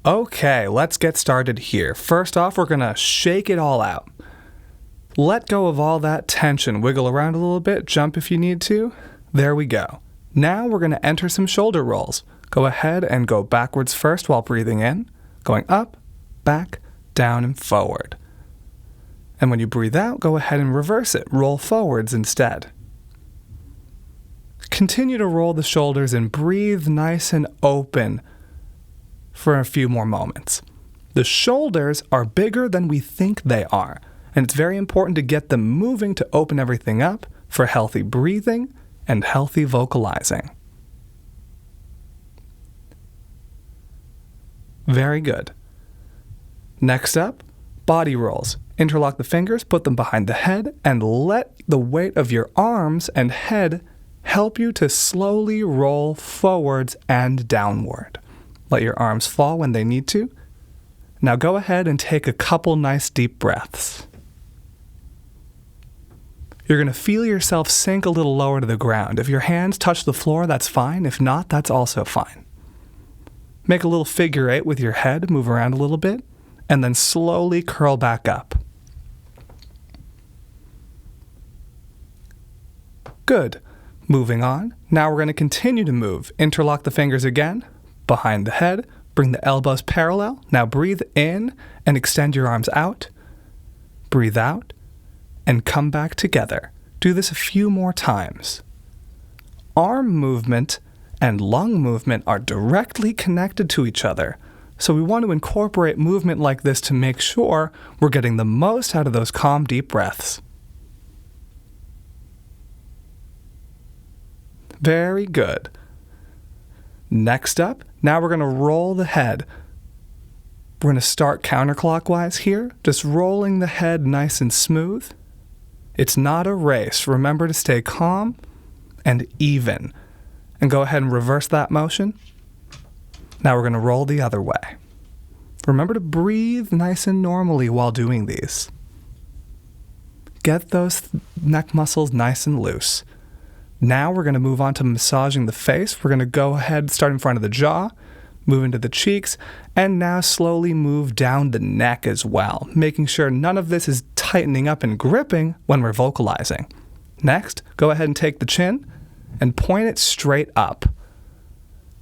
Okay, let's get started here. First off, we're going to shake it all out. Let go of all that tension. Wiggle around a little bit, jump if you need to. There we go. Now we're going to enter some shoulder rolls. Go ahead and go backwards first while breathing in, going up, back, down, and forward. And when you breathe out, go ahead and reverse it. Roll forwards instead. Continue to roll the shoulders and breathe nice and open for a few more moments. The shoulders are bigger than we think they are, and it's very important to get them moving to open everything up for healthy breathing and healthy vocalizing. Very good. Next up, body rolls. Interlock the fingers, put them behind the head, and let the weight of your arms and head help you to slowly roll forwards and downward. Let your arms fall when they need to. Now go ahead and take a couple nice deep breaths. You're going to feel yourself sink a little lower to the ground. If your hands touch the floor, that's fine. If not, that's also fine. Make a little figure eight with your head, move around a little bit, and then slowly curl back up. Good. Moving on. Now we're going to continue to move. Interlock the fingers again, behind the head. Bring the elbows parallel. Now breathe in and extend your arms out. Breathe out and come back together. Do this a few more times. Arm movement and lung movement are directly connected to each other, so we want to incorporate movement like this to make sure we're getting the most out of those calm, deep breaths. Very good. Next up, now we're going to roll the head. We're going to start counterclockwise here, just rolling the head nice and smooth. It's not a race. Remember to stay calm and even. And go ahead and reverse that motion. Now we're going to roll the other way. Remember to breathe nice and normally while doing these. Get those neck muscles nice and loose. Now we're going to move on to massaging the face. We're going to go ahead, start in front of the jaw, move into the cheeks, and now slowly move down the neck as well, making sure none of this is tightening up and gripping when we're vocalizing. Next, go ahead and take the chin and point it straight up.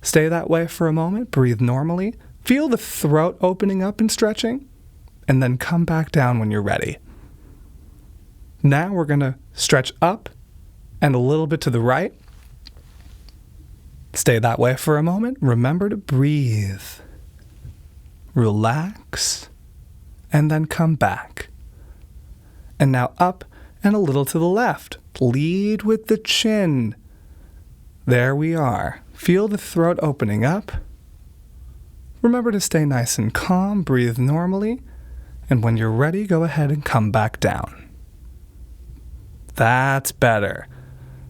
Stay that way for a moment, breathe normally, feel the throat opening up and stretching, and then come back down when you're ready. Now we're going to stretch up and a little bit to the right. Stay that way for a moment. Remember to breathe. Relax, and then come back. And now up and a little to the left. Lead with the chin. There we are. Feel the throat opening up. Remember to stay nice and calm, breathe normally, and when you're ready, go ahead and come back down. That's better.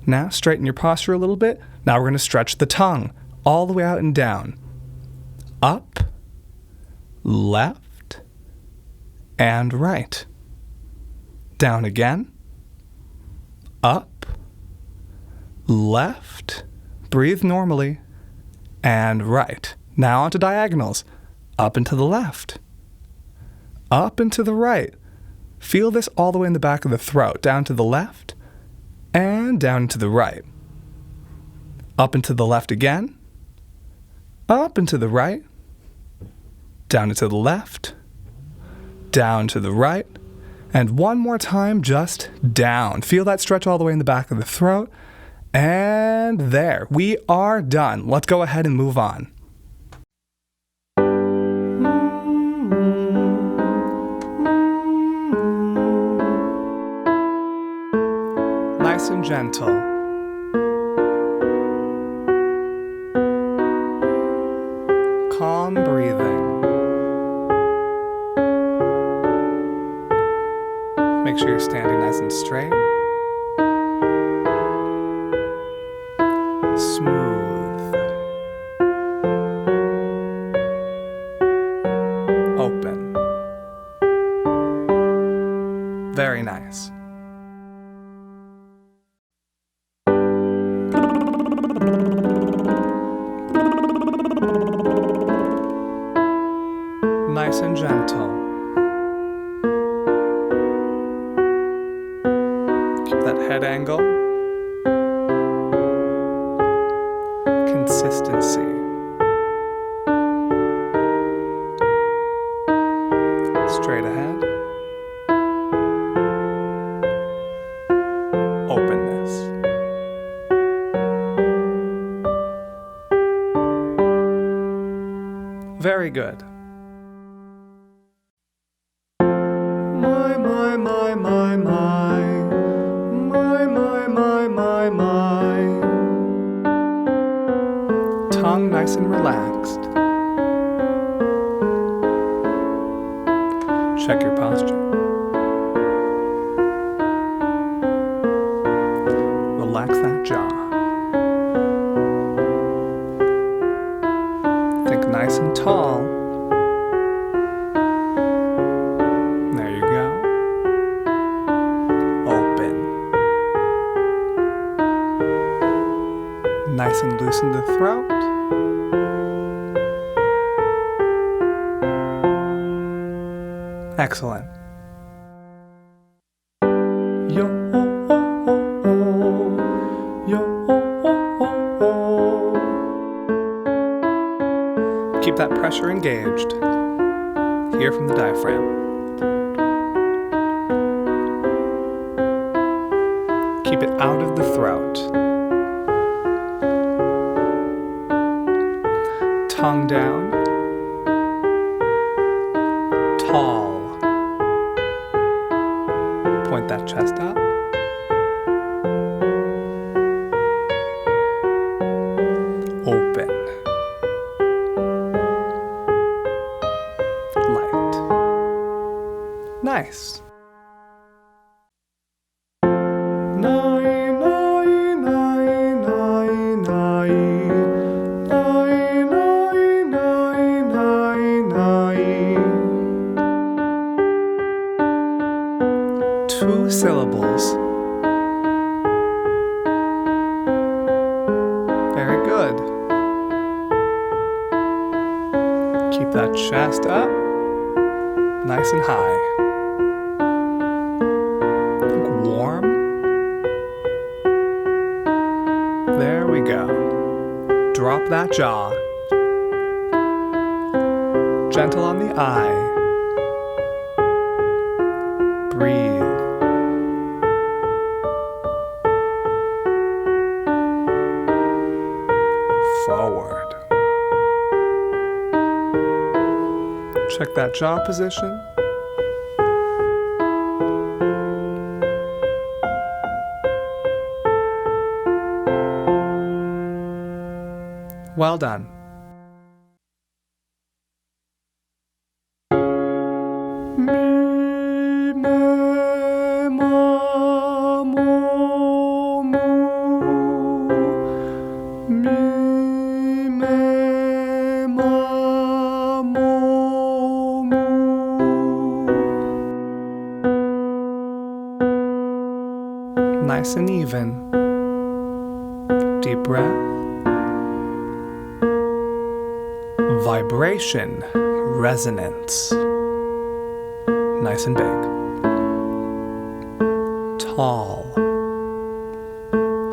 Now straighten your posture a little bit. Now we're going to stretch the tongue all the way out and down. Up, left, and right. Down again. Up, left, breathe normally, and right. Now onto diagonals. Up and to the left. Up and to the right. Feel this all the way in the back of the throat. Down to the left, and down to the right. Up and to the left again. Up and to the right. Down and to the left. Down to the right. And one more time, just down. Feel that stretch all the way in the back of the throat. And there, we are done. Let's go ahead and move on. Nice and gentle. Calm breathing. Make sure you're standing nice and straight. Smooth. Open. Very nice. Nice and gentle. Keep that head angle. Consistency. Straight ahead. Openness. Very good. Tongue nice and relaxed. Check your posture. Relax that jaw. Think nice and tall. There you go. Open. Nice and loosen the throat. Excellent. Yo, oh, oh, oh, oh. Yo, oh, oh, oh, oh. Keep that pressure engaged. Hear from the diaphragm. Keep it out of the throat. Tongue down. Tall. Point that chest up. Open. Light. Nice. Two syllables. Very good. Keep that chest up, nice and high. Think warm. There we go. Drop that jaw. Gentle on the eye. Breathe. Forward. Check that jaw position. Well done. Nice and even. Deep breath. Vibration, resonance. Nice and big. Tall.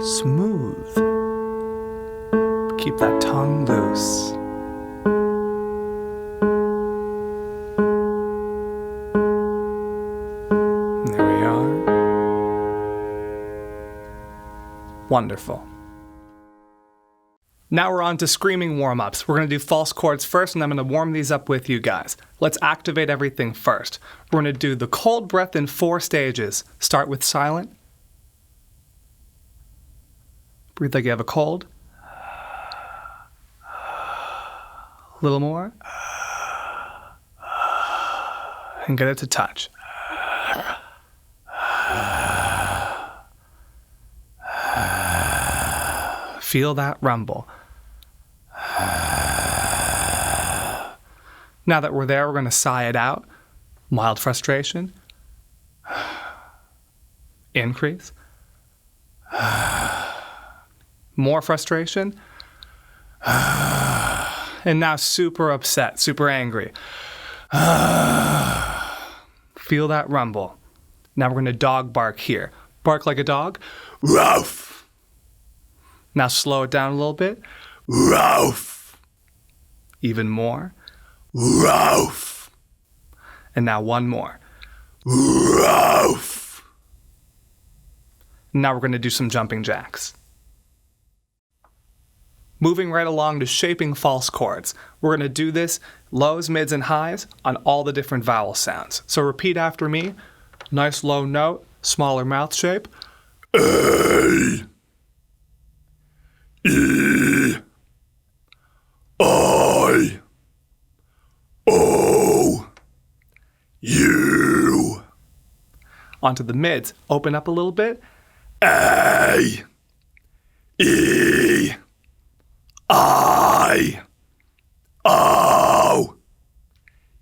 Smooth. Keep that tongue loose. There we are. Wonderful. Now we're on to screaming warm-ups. We're going to do false chords first, and I'm going to warm these up with you guys. Let's activate everything first. We're going to do the cold breath in 4 stages. Start with silent. Breathe like you have a cold. A little more. And get it to touch. Feel that rumble. Now that we're there, we're going to sigh it out. Mild frustration. Increase. More frustration. And now super upset, super angry. Feel that rumble. Now we're going to dog bark here. Bark like a dog. Ruff. Now slow it down a little bit. Ruff. Even more. Ruff. And now one more. Ruff. Now we're going to do some jumping jacks. Moving right along to shaping false chords. We're going to do this lows, mids, and highs on all the different vowel sounds. So repeat after me. Nice low note, smaller mouth shape. A, E, I, O, U. Onto the mids. Open up a little bit. A, E, I, O,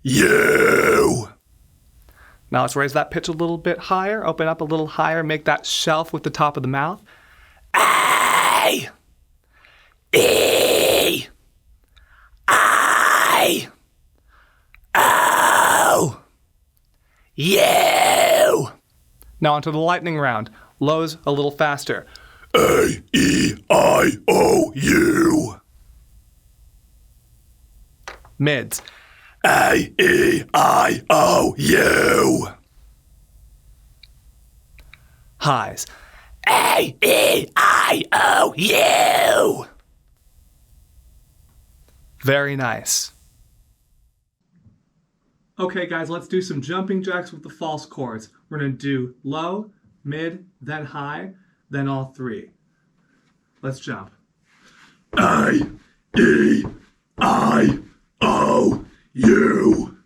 U. Now let's raise that pitch a little bit higher. Open up a little higher. Make that shelf with the top of the mouth. A, E, I, O, U. Now onto the lightning round. Lows a little faster. A, E, I, O, U. Mids. A, E, I, O, U. Highs. A, E, I, O, U. Very nice. Okay guys, let's do some jumping jacks with the false chords. We're going to do low, mid, then high, then all three. Let's jump. A, E, I, O, U.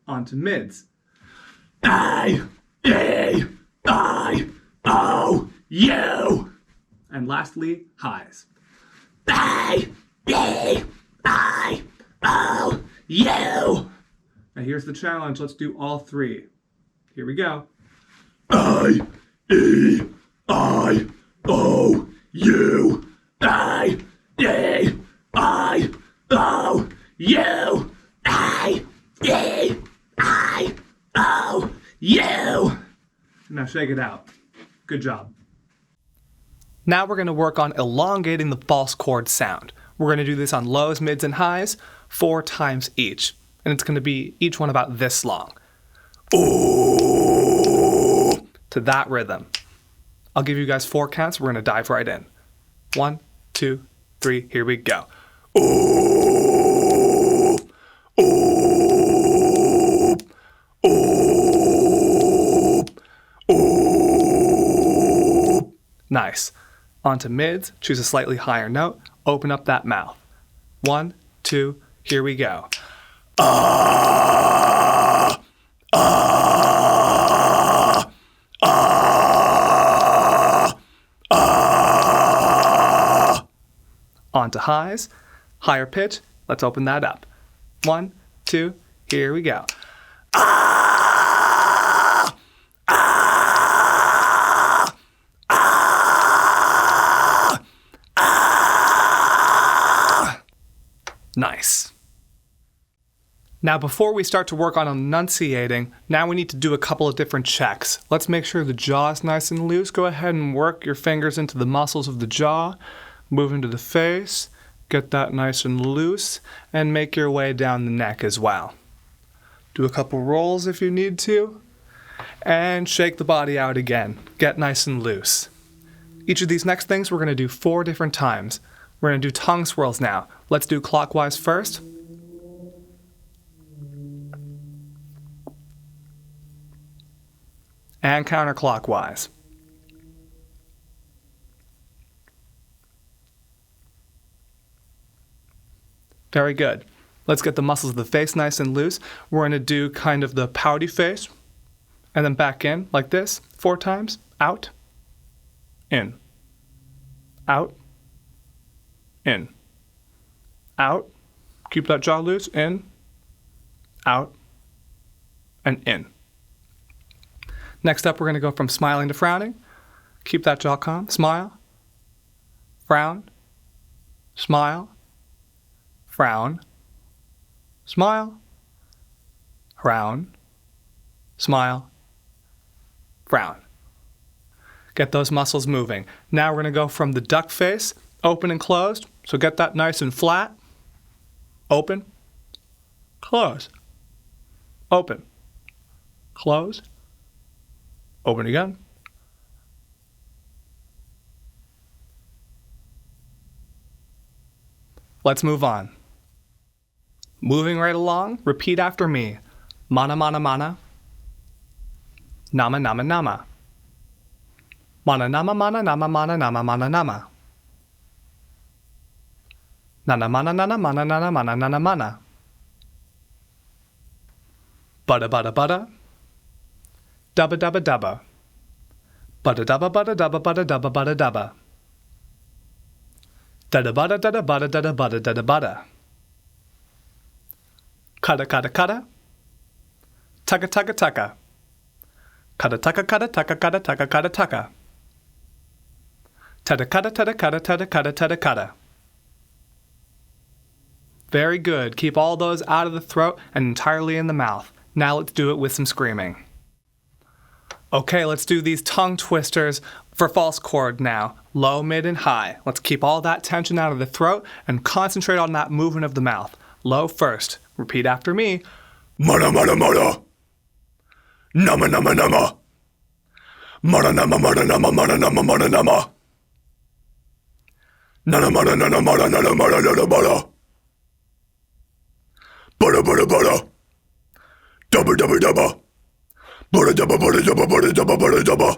Onto mids. A, E, I, O, U. And lastly, highs. A, E, I, O, U. Now here's the challenge. Let's do all three. Here we go. A, E, I, O, U. A, E, I, O, U. A, E, I, O, U. Now shake it out. Good job. Now we're going to work on elongating the false chord sound. We're going to do this on lows, mids, and highs 4 times each. And it's going to be each one about this long. Ooh, to that rhythm. I'll give you guys 4 counts. We're going to dive right in. 1, 2, 3. Here we go. Ooh, ooh, ooh, ooh. Nice. Onto mids. Choose a slightly higher note. Open up that mouth. 1, 2. Here we go. Ah, ah, ah, ah. Onto highs, higher pitch. Let's open that up. 1, 2, here we go. Ah, ah, ah, ah. Nice. Now before we start to work on enunciating, now we need to do a couple of different checks. Let's make sure the jaw is nice and loose. Go ahead and work your fingers into the muscles of the jaw. Move into the face. Get that nice and loose. And make your way down the neck as well. Do a couple rolls if you need to. And shake the body out again. Get nice and loose. Each of these next things we're going to do 4 different times. We're going to do tongue swirls now. Let's do clockwise first. And counterclockwise. Very good. Let's get the muscles of the face nice and loose. We're going to do kind of the pouty face. And then back in, like this, 4 times. Out. In. Out. In. Out. Keep that jaw loose. In. Out. And in. Next up, we're going to go from smiling to frowning. Keep that jaw calm. Smile. Frown. Smile. Frown. Smile. frown, smile, frown. Get those muscles moving. Now we're going to go from the duck face, open and closed. So get that nice and flat. Open, close, open, close, open again. Let's move on. Moving right along, repeat after me. Mana, mana, mana. Nama, nama, nama. Mana, nama, mana, nama, mana, nama, mana, nama. Nana, mana, nana, mana, nana, mana, nana, mana. Bada, bada, bada. Dubba, dubba, dubba. Bada, dubba, bada, dubba, bada, dubba, bada, dubba. Dada, bada, dada, bada, dada, bada, dada, bada. Kata, kata, kata. Taka, taka, taka. Kata, taka, kata, taka, kata, taka, kata, taka. Tada, kata, tada, kata, tada, kata, tada, kata. Very good. Keep all those out of the throat and entirely in the mouth. Now let's do it with some screaming. Okay, let's do these tongue twisters for false chord now. Low, mid, and high. Let's keep all that tension out of the throat and concentrate on that movement of the mouth. Low first. Repeat after me. Mana, mana, mana. Nama, nama, nama. Mana, nama, mana, nama, mana, nama, mana, nama. Nana, mana, nana, mana, nana, mana, nana, mana. Bada, bada, bada. Dubba, dubba, dubba. Bada, dubba, bada, dubba, bada, dubba, bada, dubba.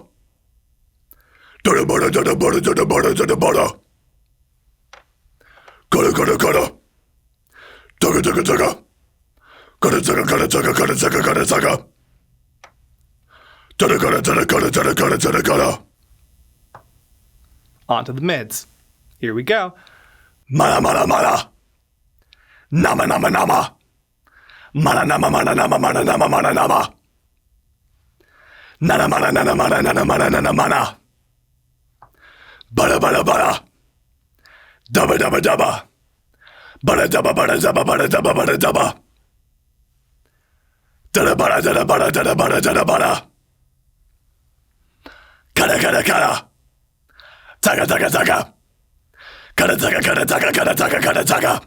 Dada, bada, dada, bada, dada, bada, dada, bada. Kata, kata, kata. Taka, taka, taka. Kata, taka, kata, taka, kata, taka, kata, taka. Tada, kata, tada, kata, tada, kata, tada, kata. On to the mids. Here we go. Mana, mana, mana. Nama, nama, nama. Mana, nama, mana, nama, mana, nama, mana, nama. Nana, mana, nana, mana, nana, mana, nana, mana. Bada, bada, bada. Dubba, dubba, dubba. Bada, dubba, bada, dubba, bada, dubba, bada, dubba. Dada, bada, dada, bada, dada, bada, dada, bada. Kata, kata, kata. Taka, taka, taka. Kata, taka, kata, taka, kata, taka, kata, taka.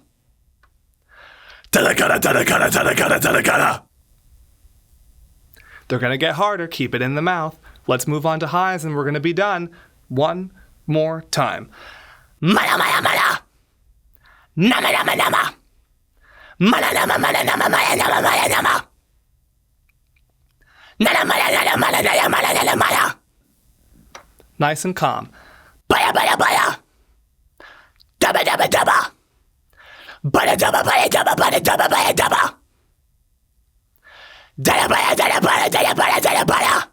Tada, kata, tada, kata, tada, kata, tada, kata. They're going to get harder. Keep it in the mouth. Let's move on to highs and we're going to be done. One more time. Mana, mana, mana. Nama, nama, nama. Mana, nama, mana, nama, mana, nama, mana, nama. Nana, mana, nana, mana, nana, mana, nana, mana. Nice and calm. Bada, bada, bada. Dubba, dubba, dubba. Bada, dubba, bada, dubba, bada, dubba, bada, dubba. Dada, bada, dada, bada, dada, bada, dada, bada.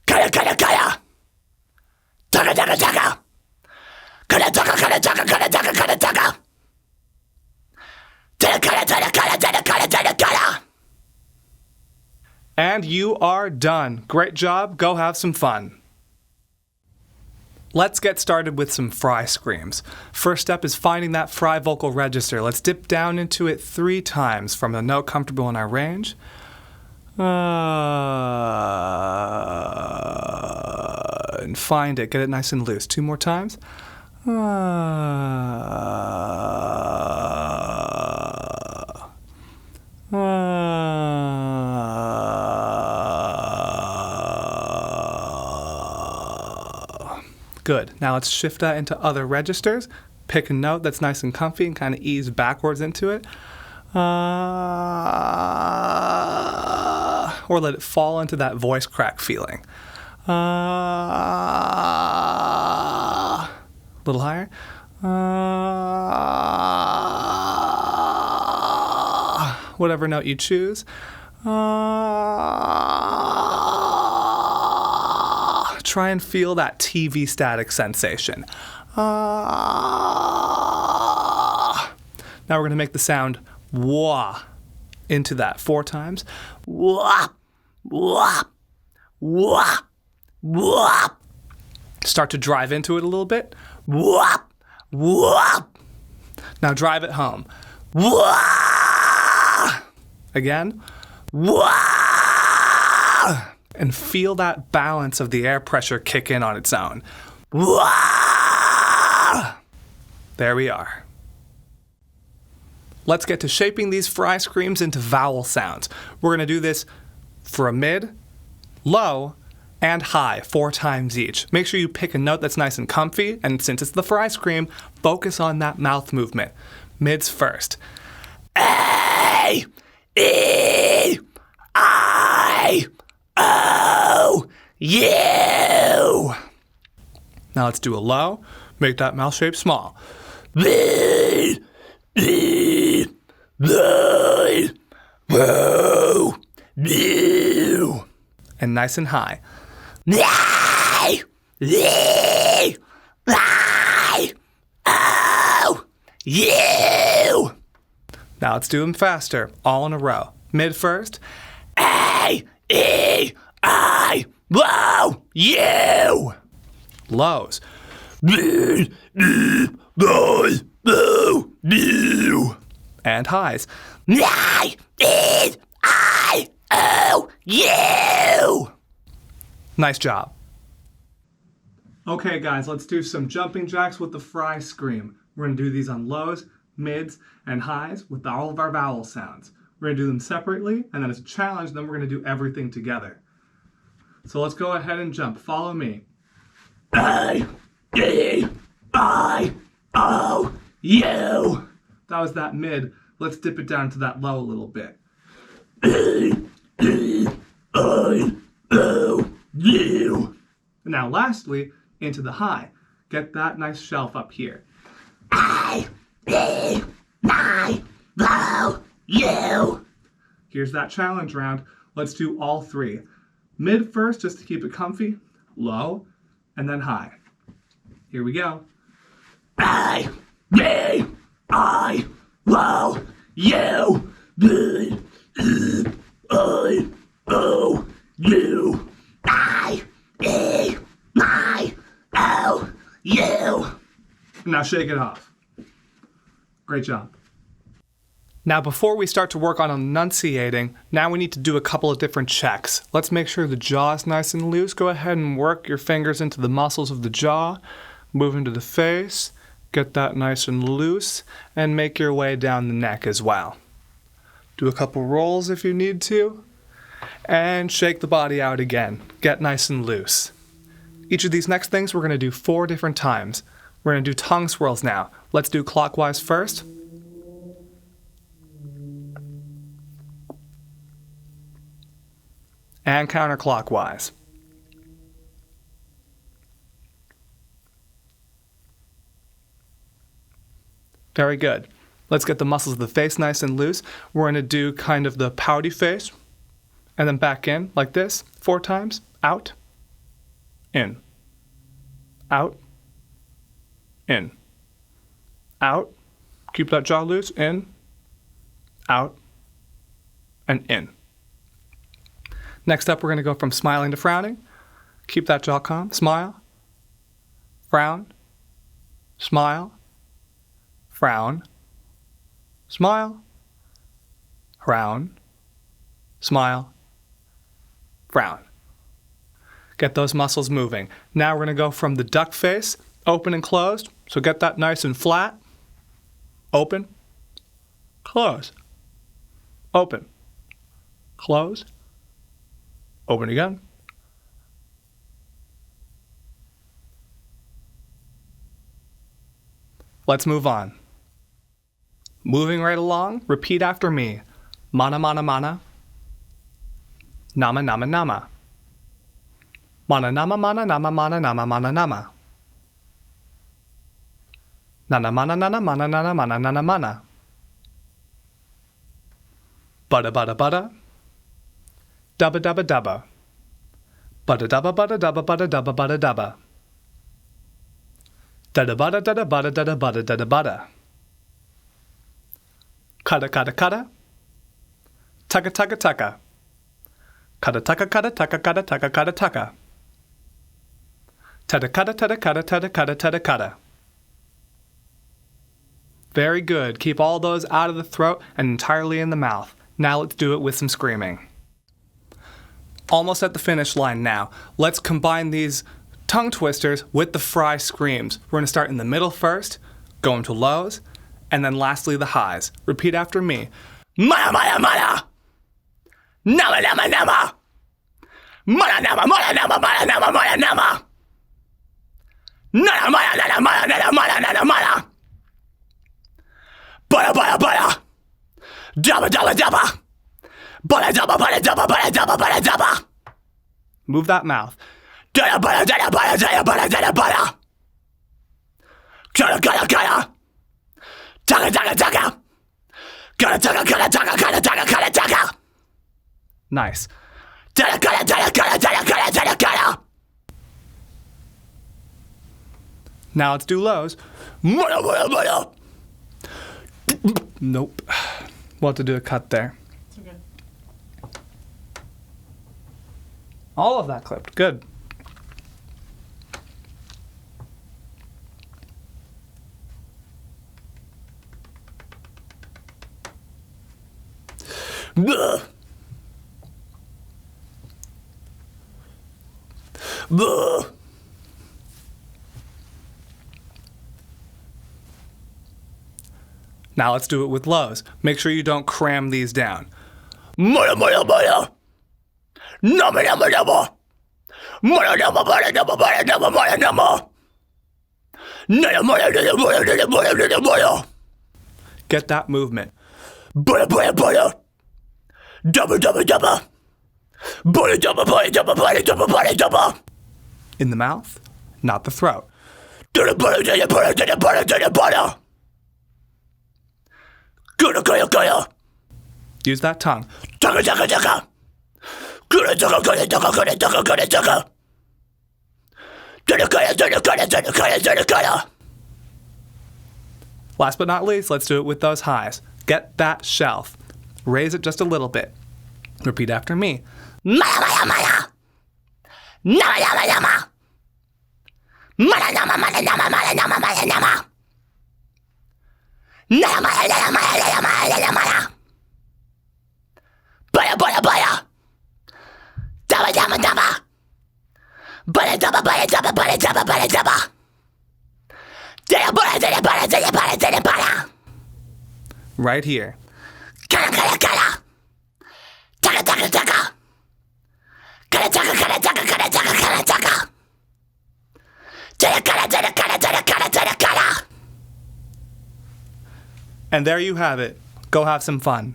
Kata, kata, kata. Taka, taka, taka. Kata, taka, kata, taka, kata, taka, kata, taka. Tada, kata, tada, kata, tada, kata, tada, kata. And you are done. Great job. Go have some fun. Let's get started with some fry screams. First step is finding that fry vocal register. Let's dip down into it 3 times from the note comfortable in our range. And find it. Get it nice and loose. 2 more times. Good. Now let's shift that into other registers. Pick a note that's nice and comfy and kind of ease backwards into it. Or let it fall into that voice crack feeling. A little higher. Whatever note you choose. Try and feel that TV static sensation. Now we're going to make the sound wah into that 4 times. Wah, wah, wah, wah. Start to drive into it a little bit. Wah, wah. Now drive it home. Wah. Again. Wah! And feel that balance of the air pressure kick in on its own. Wah! There we are. Let's get to shaping these fry screams into vowel sounds. We're going to do this for a mid, low, and high 4 times each. Make sure you pick a note that's nice and comfy, and since it's the fry scream, focus on that mouth movement. Mids first. A, E, I, O, U. Now let's do a low. Make that mouth shape small. B, B, B, whoa, B. And nice and high. I, E, I, O, U. Now let's do them faster, all in a row. Mid first. A, E, I, O, U. Lows. B, B, B, B, B. And highs. I, E, I, O, U. Nice job. Okay guys, let's do some jumping jacks with the fry scream. We're going to do these on lows, mids, and highs with all of our vowel sounds. We're going to do them separately, and then as a challenge, then we're going to do everything together. So let's go ahead and jump. Follow me. A, E, I, O, U. That was that mid. Let's dip it down to that low a little bit. E, E, I, O, U. And now lastly, into the high. Get that nice shelf up here. I, E, I, O, U. Here's that challenge round. Let's do all 3. Mid first, just to keep it comfy. Low, and then high. Here we go. I, E, I, O, U. B, E, I, O, U. I, E, I, O, U. Now shake it off. Great job. Now before we start to work on enunciating, now we need to do a couple of different checks. Let's make sure the jaw is nice and loose. Go ahead and work your fingers into the muscles of the jaw. Move into the face. Get that nice and loose. And make your way down the neck as well. Do a couple rolls if you need to. And shake the body out again. Get nice and loose. Each of these next things we're going to do 4 different times. We're going to do tongue swirls now. Let's do clockwise first. And counterclockwise. Very good. Let's get the muscles of the face nice and loose. We're going to do kind of the pouty face. And then back in, like this, 4 times. Out. In. Out. In. Out. Keep that jaw loose. In. Out. And in. Next up, we're going to go from smiling to frowning. Keep that jaw calm. Smile. Frown. Smile. Frown. Smile. Frown. Smile. Frown. Get those muscles moving. Now we're going to go from the duck face, open and closed. So get that nice and flat. Open. Close. Open. Close. Open again. Let's move on. Moving right along, repeat after me. Mana, mana, mana. Nama, nama, nama. Mana, nama, mana, nama, mana, nama, mana, nama. Nana, mana, nana, mana, nana, mana, nana, mana. Bada, bada, bada. Dubba, dubba, dubba. Bada, dubba, bada, dubba, bada, dubba, bada, dubba. Dada, bada, dada, bada, dada, bada, dada, bada. Kata, kata, kata. Taka, taka, taka. Kata, taka, kata, taka, kata, taka, kata, taka. Tada, kata, tada, kata, tada, kata, tada, kata. Very good. Keep all those out of the throat and entirely in the mouth. Now let's do it with some screaming. Almost at the finish line now. Let's combine these tongue twisters with the fry screams. We're going to start in the middle first, go into lows, and then lastly the highs. Repeat after me. Maya, maya, maya. Nama, nama, nama. Maya, nama, maya, nama, maya, nama, maya, nama. Nana, maya, nana, maya, nana, maya, nana, maya. Baya, baya, baya. Dabba, dabba, dabba. Baya, dabba, baya, dabba, baya, dabba, baya, dabba. Move that mouth. Daya, baya, daya, baya, daya, baya, daya, baya. Kaya, kaya, kaya. Taka, taka, taka. Kaya, taka, kaya, taka, kaya, taka, kaya, taka. Nice. Daya, kaya, daya, kaya, daya, kaya, daya, kaya. Now let's do lows. Maya, maya, maya. Nope. We'll have to do a cut there. It's okay. All of that clipped. Good. Buh. Buh. Now let's do it with lows. Make sure you don't cram these down. Maya, maya, maya. Nama, nama, nama. Maya, nama, maya, nama, maya, nama, maya, nama. Naya, maya, naya, maya, naya, maya, naya, maya. Get that movement. Baya, baya, baya. Dabba, dabba, dabba. Baya, dabba, baya, dabba, baya, dabba, baya, dabba. In the mouth, not the throat. Dada, baya, dada, baya, dada, baya, dada, baya. Gada, gaya, gaya. Use that tongue. Taka, taka, taka. Gada, taka, gada, taka, gada, taka, gada, taka. Dada, gaya, dada, gaya, dada, gaya, dada, gaya. Last but not least, let's do it with those highs. Get that shelf. Raise it just a little bit. Repeat after me. Maya, maya, maya. Nama, nama, nama. Mana, nama, mana, nama, mana, nama, mana, nama. Nama, maya, nama, maya, nama, maya, nama, maya. Baya, baya, baya. Dabba, dabba, dabba. Baya, dabba, baya, dabba, baya, dabba, baya, dabba. Daya, baya, daya, baya, daya, baya, daya, baya. Right here. Kara, kara, kara. Taka, taka, taka. Kara, taka, kara, taka, kara, taka, kara, taka. Daya, kara, daya, kara, daya, kara, daya, kara. And there you have it. Go have some fun.